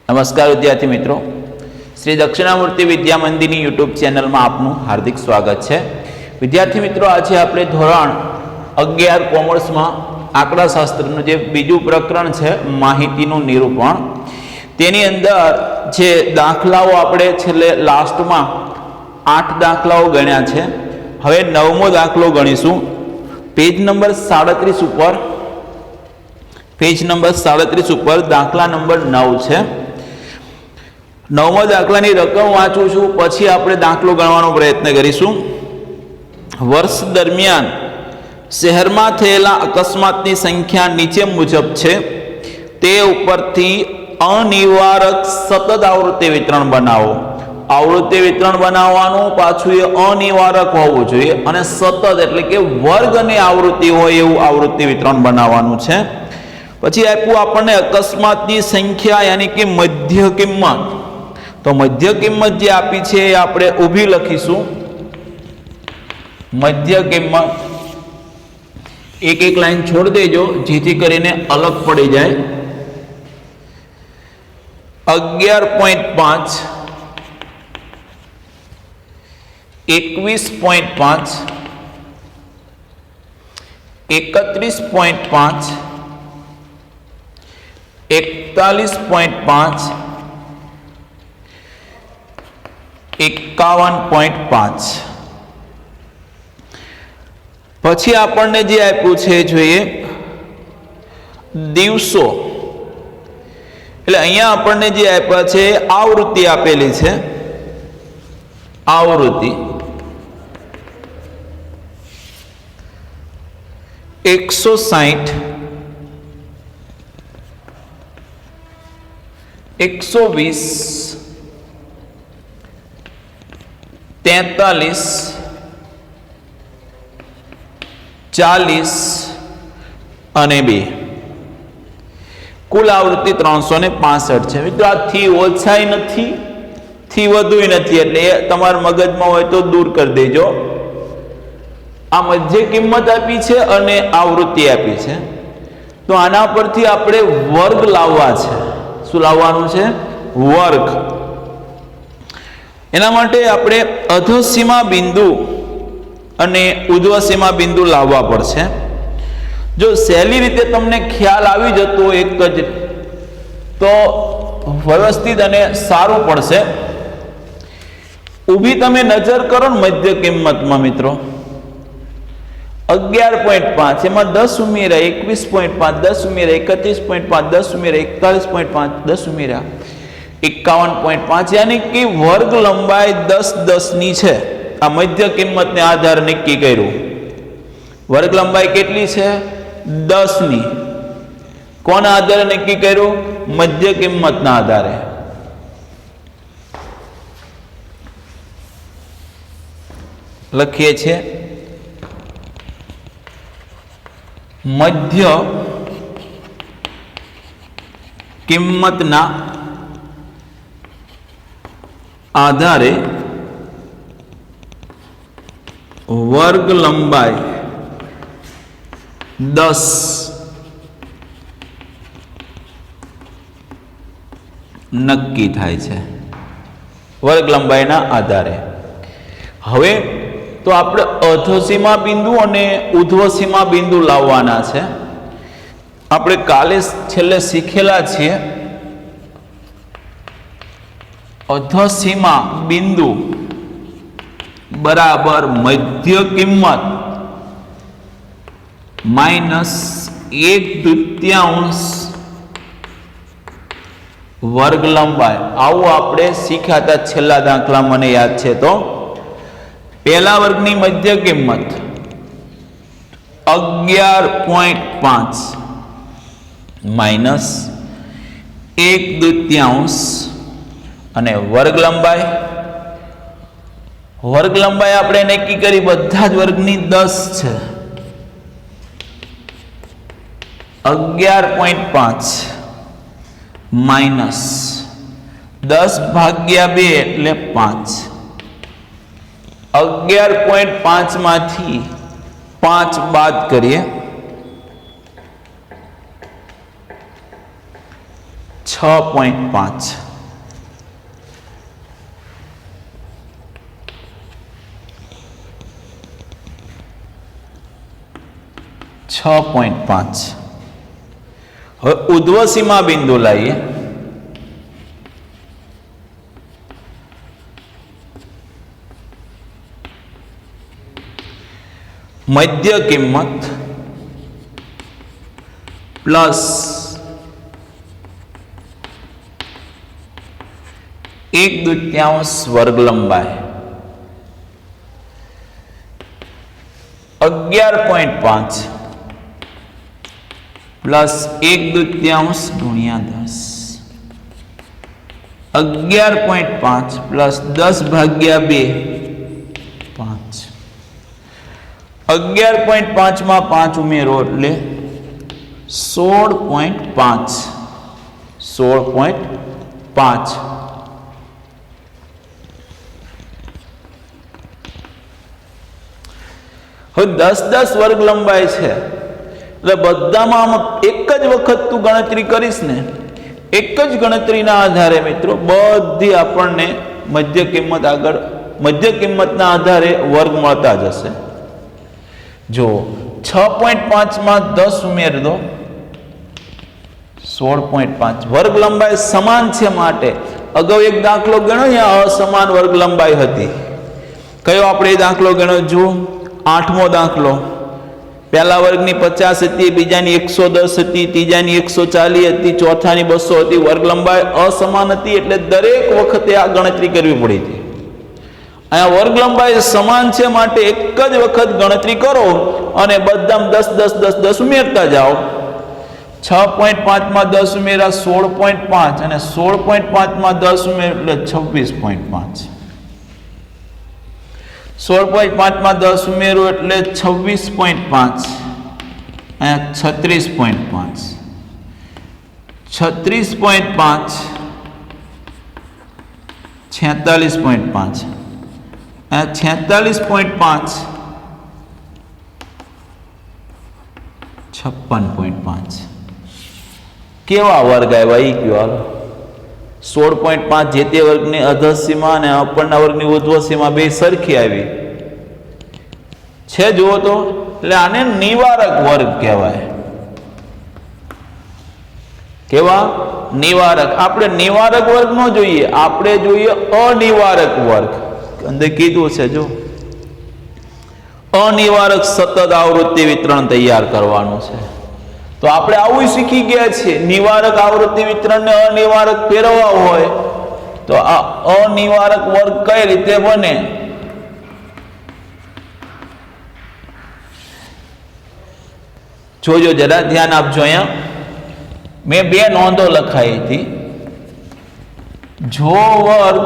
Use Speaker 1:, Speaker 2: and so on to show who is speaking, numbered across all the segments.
Speaker 1: नमस्कार विद्यार्थी मित्रों, श्री दक्षिणामूर्ति विद्या मंदिर यूट्यूब चैनल में आपनु हार्दिक स्वागत है। विद्यार्थी मित्रों, आज आपणे धोरण 11 कॉमर्स में आंकड़ाशास्त्रનું જે બીજું પ્રકરણ છે માહિતીનું નિરૂપણ, તેની અંદર જે દાખલાઓ આપણે છેલ્લે લાસ્ટમાં 8 દાખલાઓ ગણ્યા છે, હવે 9મો દાખલો ગણીશું। પેજ નંબર 37 ઉપર, પેજ નંબર 37 ઉપર દાખલા નંબર 9 છે। 9મા દાખલાની રકમ વાંચું છું, પછી આપણે દાખલો ગણવાનો પ્રયત્ન કરીશું। વર્ષ દરમિયાન શહેરમાં થયેલા અકસ્માતની સંખ્યા નીચે મુજબ છે, તે ઉપરથી અનિવારક સતત આવૃત્તિ વિતરણ બનાવો। આવૃત્તિ વિતરણ બનાવવાનું પાછું એ અનિવારક હોવું જોઈએ અને સતત એટલે કે વર્ગ અને આવૃત્તિ હોય એવું આવૃત્તિ વિતરણ બનાવવાનું છે। પછી આપ્યું આપણને અકસ્માતની સંખ્યા यानी કે મધ્ય કિંમત। तो मध्य किंमत जे आपी छे आपणे ऊभी लखीशुं। मध्य किंमत एक एक लाइन छोड़ देजो जेथी करीने अलग पड़ी जाए। 11.5, 21.5, 31.5, 41.5, 51.5। પછી આપણને જે આપ્યું છે જોઈએ દિવસો, એટલે અહીંયા આપણને જે આપ્યા છે આવૃત્તિ આપેલી છે। આવૃત્તિ 160, 120, 43, 40 અને 2। કુલ આવૃત્તિ 365 છે। મિત્રો, આ થી ઓછાય નથી, થી વધુય નથી, એટલે તમારા મગજમાં હોય તો દૂર કરી દેજો। આ મધ્ય કિંમત આપી છે અને આવૃત્તિ આપી છે, તો આના પરથી આપણે વર્ગ લાવવા છે। શું લાવવાનું છે? વર્ગ। એના માટે આપણે અધોસીમા બિંદુ અને ઉધ્વસીમા બિંદુ લાવવા પડશે। જો સહેલી રીતે તમને ખ્યાલ આવી જતો એક જ, તો વ્યવસ્થિત અને સારું પડશે। ઊભી તમે નજર કરો ને મધ્ય કિંમતમાં મિત્રો, 11.5 એમાં 10 ઉમેર્યા, 21.5 10 ઉમેર્યા, 31.5 10 ઉમેર્યા, 41.5 10 ઉમેર્યા, 51.5 यानी कि वर्ग लंबाई 10 10 ની છે। આ મધ્ય કિંમતને આધારે નક્કી કર્યું। વર્ગ લંબાઈ કેટલી છે? 10 ની। કોના આધારે નક્કી કર્યું? મધ્ય કિંમતના આધારે। લખીએ છીએ મધ્ય કિંમતના आधारे वर्ग लंबाई 10 नक्की थाय छे। वर्ग लंबाई ना आधारे हवे तो आपणे अधोसीमा बिंदु अने ऊर्ध्वसीमा बिंदु लाववाना छे। आपणे काले छेल्ले शीखेला छीए अधोसीमा बिंदु बराबर मध्य किंमत माइनस 1/2 वर्ग लंबाई। आवुं आपणे शीख्या था छेल्ला दाखला, मने याद छे तो। पहला वर्गनी मध्य किंमत 11.5 माइनस 1/2 અને વર્ગ લંબાઈ, વર્ગ લંબાઈ આપણે નક્કી કરી બધા જ વર્ગની 10 છે। 11.5 માઇનસ 10/2 એટલે 5। 11.5 માંથી 5 બાદ કરીએ 6.5 6.5 હવે ઉધ્વ સીમા બિંદુ લાવીએ. મધ્ય કિંમત પ્લસ 1/2 વર્ગ લંબાઈ 11.5 પ્લસ 1/2 ગુણ્યા 10 11.5 પ્લસ 10/2 5 11.5 માં 5 ઉમેરો એટલે 16.5 16.5 હવે 10 વર્ગ લંબાઈ છે એટલે બધામાં એક જ વખત તું ગણતરી કરીશ ને, એક જ ગણતરીના આધારે મિત્રો બધી આપણને મધ્ય કિંમત આગળ મધ્ય કિંમતના આધારે વર્ગ મળતા જશે. જો 6.5 માં 10 ઉમેર દો 16.5 વર્ગ લંબાઈ સમાન છે માટે અગાઉ એક દાખલો ગણો, અહીંયા અસમાન વર્ગ લંબાઈ હતી. કયો આપણે એ દાખલો ગણો? જુઓ 8મો દાખલો. પહેલા વર્ગની 50 હતી, બીજાની 110 હતી, ત્રીજાની 140 હતી, ચોથાની 200 હતી. વર્ગ લંબાઈ અસમાન હતી એટલે દરેક વખતે આ ગણતરી કરવી પડી હતી. અહીંયા વર્ગ લંબાઈ સમાન છે માટે એક જ વખત ગણતરી કરો અને બધામાં 10 10 10 10 ઉમેરતા જાઓ. 6.5 માં 10 ઉમેરા 16.5 અને 16.5 માં 10 ઉમેર એટલે 26.5. 16.5 માં 10 ઉમેરો એટલે 26.5 અને 36.5 36.5 46.5 અને 46.5 56.5 કેવા વર્ગ આવ્યા એ કયો? હાલો 16.5 જે તે વર્ગની અધઃ સીમા અને અપરના વર્ગની ઉધ્વ સીમા બે સરખી આવી છે. જુઓ તો એટલે આને નિવારક વર્ગ કહેવાય. કેવા? નિવારક. આપણે નિવારક વર્ગ ન જોઈએ, આપણે જોઈએ અનિવારક વર્ગ. અંદર કીધું છે જો અનિવારક સતત આવૃત્તિ વિતરણ તૈયાર કરવાનું છે. તો આપણે આવું શીખી ગયા છીએ. નિવારક આવૃત્તિ વિતરણને અનિવારક ફેરવવા હોય તો આ અનિવારક વર્ગ કઈ રીતે બને? જોજો જરા, ધ્યાન આપજો. અહીંયા મેં બે નોંધો લખાઈ હતી. જો વર્ગ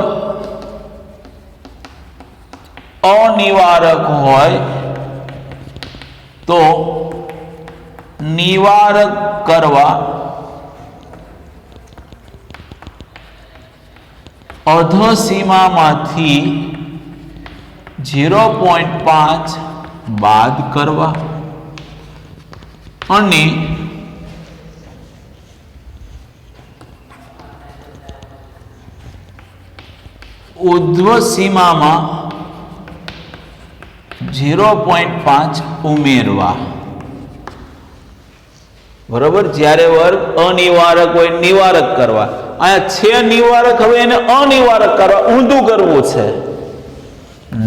Speaker 1: અનિવારક હોય તો નિવારક કરવા અધઃ સીમામાંથી 0.5 બાદ કરવા અને ઉધ્વ સીમામાં 0.5 ઉમેરવા. બરોબર? જ્યારે વર્ગ અનિવારક હોય નિવારક કરવા. અહીંયા છે નિવારક, હવે એને અનિવારક કરવા, ઊંધું કરવું છે.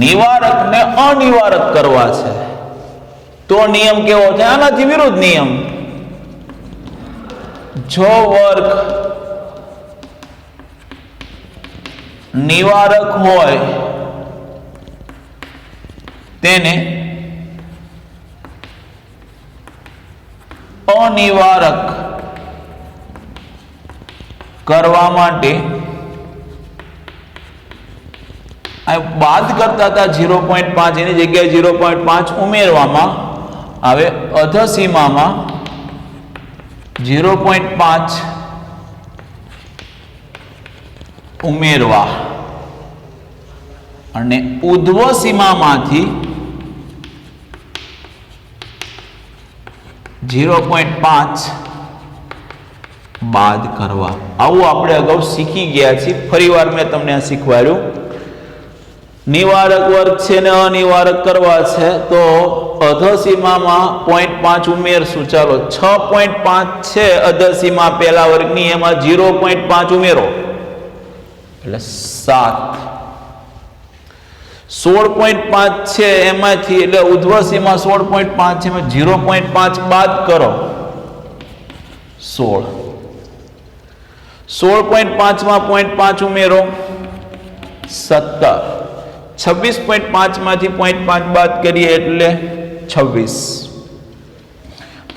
Speaker 1: નિવારક ને અનિવારક કરવા છે તો નિયમ કેવો છે? આનાથી વિરુદ્ધ નિયમ. જો વર્ગ નિવારક હોય તેને અનિવારક કરવા માટે આ બાદ કરતા હતા 0.5, એની જગ્યાએ 0.5 ઉમેરવામાં આવે. અધઃ સીમામાં 0.5 ઉમેરવા અને ઉધ્વ સીમામાંથી 0.5 બાદ કરવા. આવું આપણે અગાઉ શીખી ગયા છીએ. ફરીવાર મેં તમને આ શીખવાડ્યું. નિવારક વર્ગ છે ને અનિવારક કરવા છે તો અધસીમામાં 0.5 ઉમેરશું. ચાલો 6.5 છે અધસીમા પહેલા વર્ગની, એમાં 0.5 ઉમેરો એટલે 7. 16.5 છે એમાંથી, એટલે ઉધ્વસીમા 16.5 છે, એમાં 0.5 બાદ કરો 16. 16.5 માં 0.5 ઉમેરો 17. 26.5 માંથી 0.5 બાદ કરીએ એટલે 26.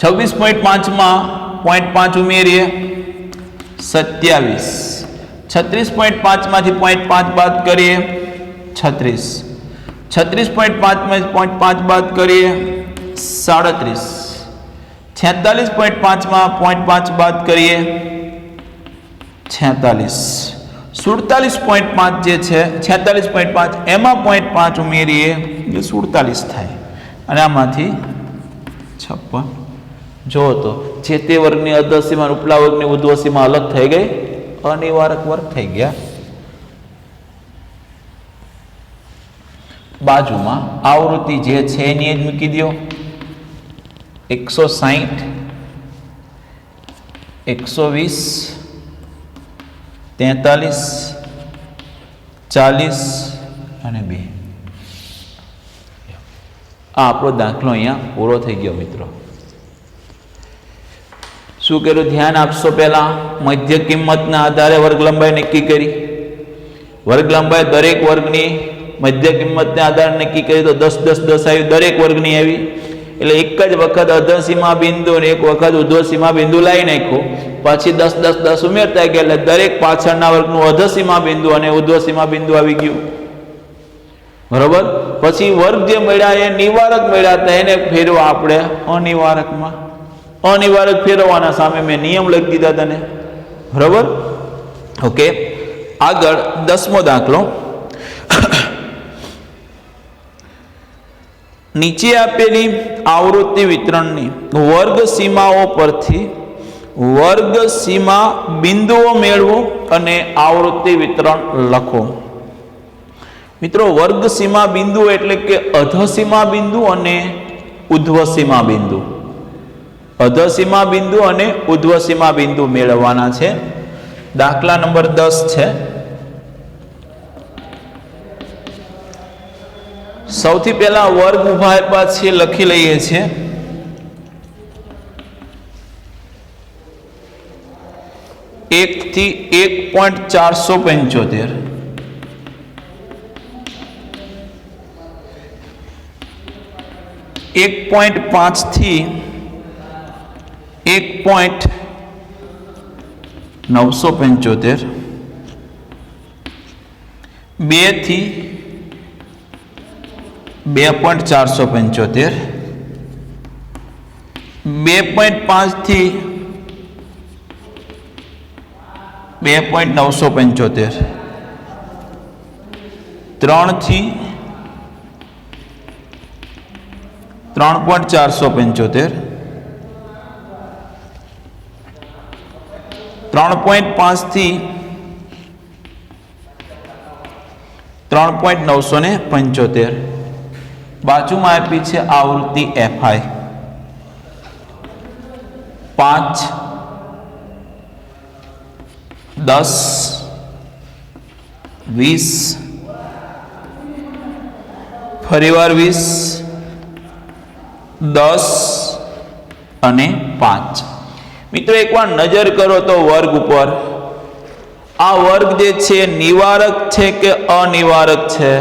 Speaker 1: 26.5 માં 0.5 ઉમેરીએ 27. 36.5 માંથી 0.5 બાદ કરીએ 36. 36.5 માંથી 0.5 બાદ કરીએ 37. 46.5 માં 0.5 બાદ કરીએ 46. 47.5 જે છે 46.5 એમાં 0.5 ઉમેરીએ એટલે 47 થાય અને આમાંથી 56. જો તો જે તે વર્ગની અધસીમા ઉપલા વર્ગની ઉધ્વસીમા અલગ થઈ ગઈ, અનિવારક વર્ગ થઈ ગયા. બાજુમાં આવૃત્તિ જે છે એની જ મૂકી દો. 160, 120, 43, 40 અને 2. આ આપણો દાખલો અહીંયા પૂરો થઈ ગયો મિત્રો. શું કર્યું ધ્યાન આપશો. પહેલા મધ્ય કિંમતના આધારે વર્ગ લંબાઈ નક્કી કરી. વર્ગ લંબાઈ દરેક વર્ગની મધ્ય કિંમતના આધારે નક્કી કરી તો 10 10 10 આવી દરેક વર્ગની આવી. એટલે એક જ વખત અધસીમા બિંદુ અને એક વખત ઉધ્વસીમા બિંદુ લાવી નાખ્યું. પછી 10 10 10 ઉમેરતા ગયા એટલે દરેક પાછળના વર્ગનું અધસીમા બિંદુ અને ઉધ્વસીમા બિંદુ આવી ગયું. બરોબર. પછી વર્ગ જે મળ્યા એ નિવારક મળ્યા હતા, એને ફેરવા આપણે અનિવારકમાં. અનિવારક ફેરવવાના સામે મેં નિયમ લખી દીધા તને. બરોબર. ઓકે. આગળ 10મો દાખલો. નીચે આપેલી આવૃત્તિ વિતરણની વર્ગ સીમાઓ પરથી વર્ગ સીમા બિંદુઓ મેળવો અને આવૃત્તિ વિતરણ લખો. મિત્રો વર્ગ સીમા બિંદુ એટલે કે અધસીમા બિંદુ અને ઉધ્વસીમા બિંદુ. અધસીમા બિંદુ અને ઉધ્વસીમા બિંદુ મેળવવાના છે. દાખલા નંબર 10 છે. સૌથી પહેલા વર્ગ ઉભા આપ્યા છે લખી લઈએ છીએ. એક થી 1.475, 1.5 થી 1.975, 2 થી 2.475, 2.5 થી 2.975, 3 થી 3.475, 3.5 થી 3.975. બાજુમાં આપી છે આવૃત્તિ FI. 5, 10, 20, ફરીવાર 20, 10 અને 5. મિત્રો એકવાર નજર કરો તો વર્ગ ઉપર. આ વર્ગ જે છે નિવારક છે કે અનિવારક છે?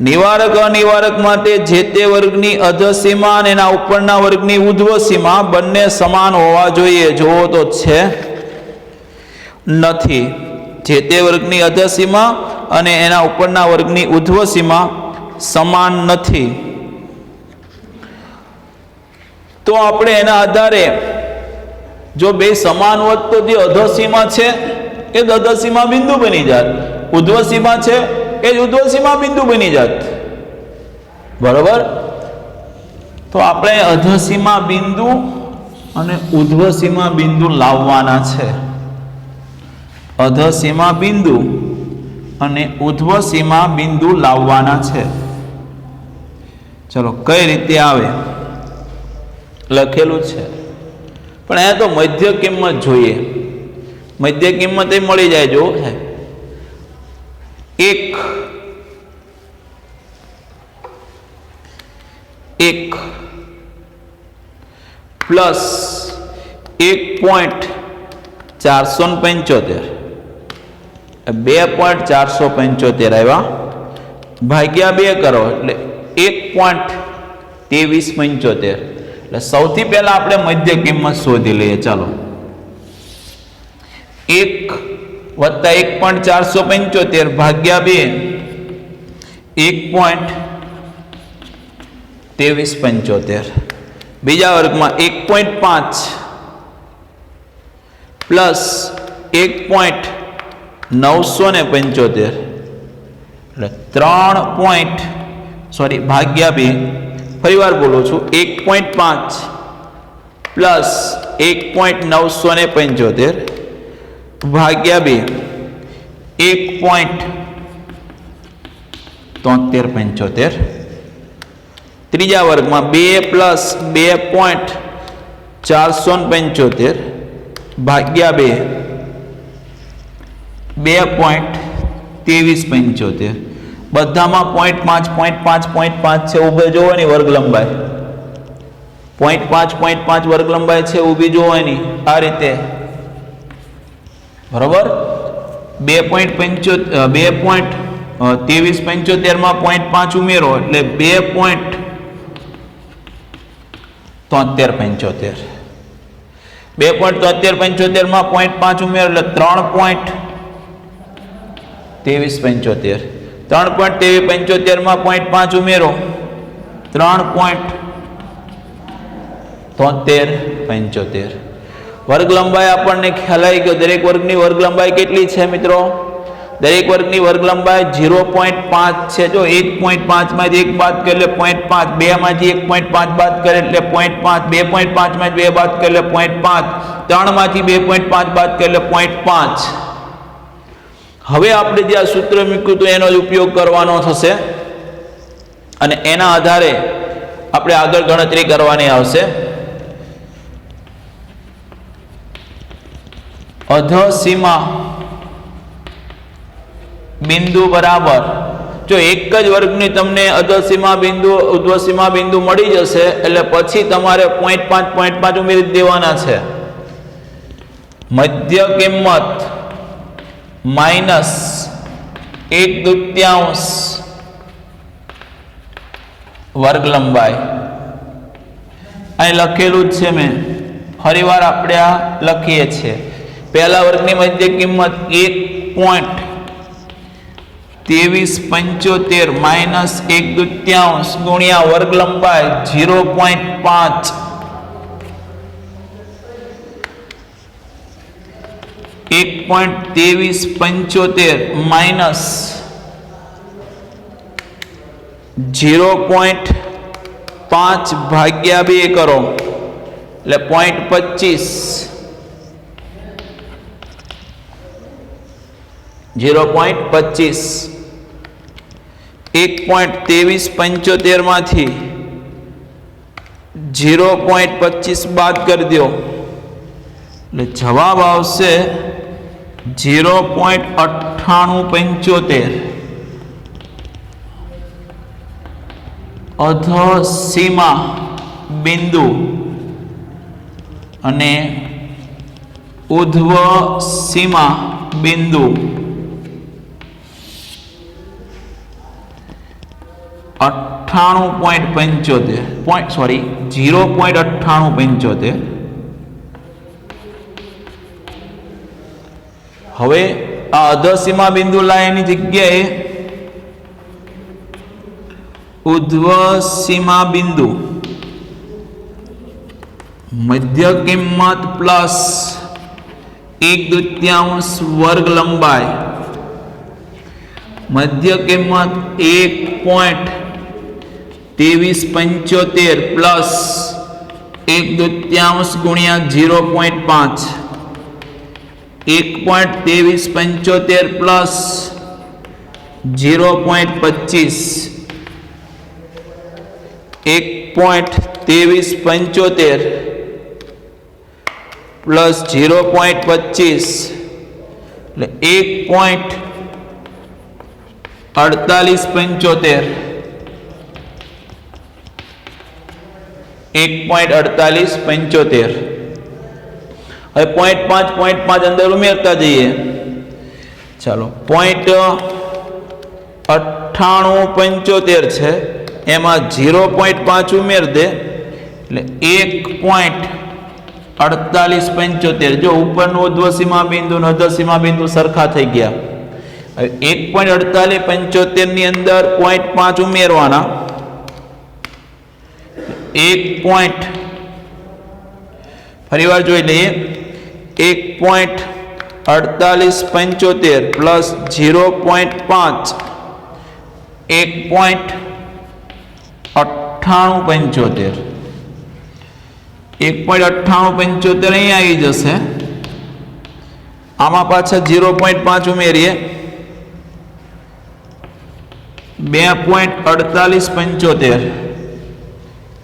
Speaker 1: નિવારક અનિવારક માટે જે તે વર્ગની અધસીમા અને એના ઉપરના વર્ગની ઉધ્વસીમા બંને સમાન હોવા જોઈએ. જોવો તો છે નથી. જે તે વર્ગની અધસીમા અને એના ઉપરના વર્ગની ઉધ્વસીમા સમાન નથી. તો આપણે એના આધારે જો બે સમાન હોત તો જે અધસીમા છે એ અધસીમા બિંદુ બની જાત, ઉધ્વસીમા છે એ જ ઉધ્વસીમા બિંદુ બની જાત. બરોબર. તો આપણે અધસીમા બિંદુ અને ઉધ્વ સીમા બિંદુ લાવવાના છે. અધ સીમા બિંદુ અને ઉધ્વ સીમા બિંદુ લાવવાના છે. ચલો કઈ રીતે આવે લખેલું છે, પણ અહીંયા તો મધ્ય કિંમત જોઈએ. મધ્ય કિંમત એ મળી જાય. જો એક પ્લસ 1.475 2.475 આવ્યા ભાગ્યા 2 કરો એટલે 1.2375. એટલે સૌથી પહેલા આપણે મધ્ય કિંમત શોધી લઈએ. ચાલો 1 વત્તા 1.475 ભાગ્યા 2 1.2375. બીજા વર્ગમાં 1.5 પ્લસ 1.975 એટલે 3 ભાગ્યા 2. ફરી વાર બોલું છું, 1.5 પ્લસ 1.975 ભાગ્યા 2 1.7375. ત્રીજા વર્ગમાં 2 પ્લસ 2.475 ભાગ્યા 2 2.2375. બધામાં 0.5 છે. ઊભે જોવાની વર્ગ લંબાઈ 0.5 વર્ગ લંબાઈ છે. ઊભી જોવાની આ રીતે, બરોબર. 2.2375 માં 0.5 ઉમેરો એટલે 2.7375. 2.7375 માં 0.5 ઉમેરો એટલે 3.2375. 3.2375 માં 0.5 ઉમેરો 3.7375. વર્ગ લંબાઈ આપણને ખ્યાલ આવી ગયો. દરેક વર્ગની વર્ગ લંબાઈ કેટલી છે મિત્રો? દરેક વર્ગની વર્ગ લંબાઈ 0.5 છે. જો 1.5 માંથી 1 બાદ કરે એટલે 0.5, 2 માંથી 1.5 બાદ કરે એટલે 0.5, 2.5 માંથી 2 બાદ કરે એટલે 0.5, 3 માંથી 2.5 બાદ કરે એટલે 0.5. હવે આપણે જે આ સૂત્ર મૂક્યું હતું એનો જ ઉપયોગ કરવાનો થશે અને એના આધારે આપણે આગળ ગણતરી કરવાની આવશે. અધ સીમા બિંદુ બરાબર, જો એક જ વર્ગની તમને અધ સીમા બિંદુ ઉધ્વ સીમા બિંદુ મળી જશે એટલે પછી તમારે 0.5 ઉમેરી દેવાના છે. મધ્ય કિંમત માઇનસ 1/2 વર્ગ લંબાઈ. અહીં લખેલું જ છે મેં, ફરી વાર આપણે આ લખીએ છીએ. પહેલા વર્ગની મધ્ય કિંમત 1.2375 માઇનસ 1/2 ગુણ્યા વર્ગ લંબાઈ 0.5 1.2375 માઇનસ 0.5 ભાગ્યા 2 કરો એટલે 0.25. 0.25 1.2375 માંથી 0.25 બાદ કરી દો એટલે જવાબ આવશે 0.9875. અધ સીમા બિંદુ અને ઉધ્વ સીમા બિંદુ 0.9875. હવે આ અધ સીમા બિંદુ લાયની જગ્યાએ ઉધ્વ સીમા બિંદુ મધ્ય કિંમત પ્લસ 1/2 વર્ગ લંબાઈ, મધ્ય કિંમત 1.2375 પ્લસ 1/2 ગુણ્યા 0.5 1.2375 પ્લસ 0.25 1.2375 પ્લસ 0.25 એટલે 1.4875 1.4875 હવે 0.5 અંદર ઉમેરતા જઈએ ચાલો 0.9875 છે એમાં 0.5 ઉમેર દે એટલે 1.4875 જો ઉપરનું ઉર્ધ્વસીમા બિંદુ અને અધોસીમા બિંદુ સરખા થઈ ગયા હવે 1.4875 ની અંદર 0.5 ઉમેરવાના 1. ફરીવાર જોઈ લઈએ 1.4875 પ્લસ 0.5 1.9875 1.9875 અહીં આવી જશે આમાં પાછા 0.5 ઉમેરીએ 2.4875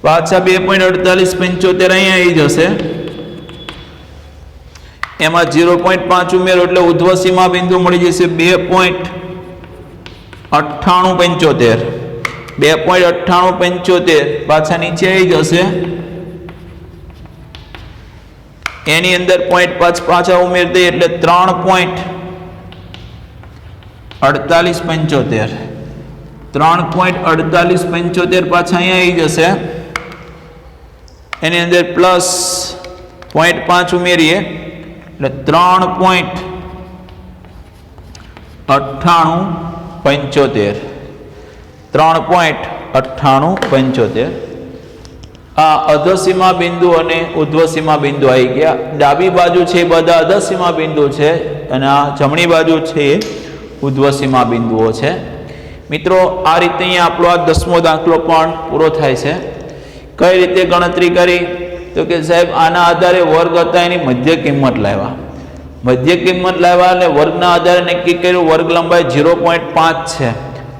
Speaker 1: પાછા 2.4875 અહીં આવી જશે એમાં 0.5 ઉમેરો એટલે ઉર્ધ્વસીમા બિંદુ મળી જશે 2.9875 2.9875 પાછા નીચે આવી જશે એની અંદર 0.5 પાછા ઉમેર દે એટલે 3.4875 3.4875 પાછા અહીંયા આવી જશે એની અંદર પ્લસ 0.5 ઉમેરીએ એટલે 3.9875 3.9875 આ અધોસીમા બિંદુ અને ઉર્ધ્વસીમા બિંદુ આવી ગયા ડાબી બાજુ છે એ બધા અધોસીમા બિંદુ છે અને આ જમણી બાજુ છે એ ઉર્ધ્વસીમા બિંદુઓ છે મિત્રો આ રીતે અહીંયા આપણો આ 10મો દાખલો પણ પૂરો થાય છે કઈ રીતે ગણતરી કરી તો કે સાહેબ આના આધારે વર્ગ હતા એની મધ્ય કિંમત લાવ્યા અને વર્ગના આધારે નક્કી કર્યું વર્ગ લંબાઈ 0.5 છે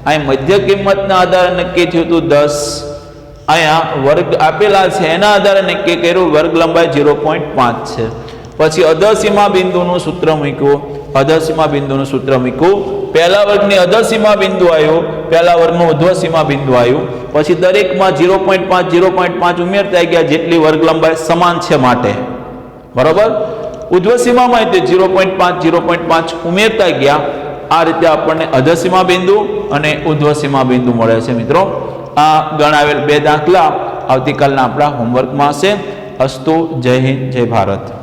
Speaker 1: અહીં મધ્ય કિંમતના આધારે નક્કી થયું હતું 10 અહીંયા વર્ગ આપેલા છે એના આધારે નક્કી કર્યું વર્ગ લંબાઈ 0.5 છે પછી અધોસીમા બિંદુનું સૂત્ર મૂક્યું પહેલા વર્ગની અધોસીમા બિંદુ આવ્યું પહેલા વર્ગનું ઉર્ધ્વસીમા બિંદુ આવ્યું પછી દરેકમાં 0.5 ઉમેરતા ગયા જેટલી વર્ગ લંબાઈ સમાન છે માટે બરોબર ઉર્ધ્વસીમામાં તે 0.5 ઉમેરતા ગયા આ રીતે આપણને અધોસીમા બિંદુ અને ઉર્ધ્વસીમા બિંદુ મળે છે મિત્રો આ ગણાવેલ 2 દાખલા આવતીકાલના આપણા હોમવર્કમાં હશે અસ્તુ જય હિન્દ જય ભારત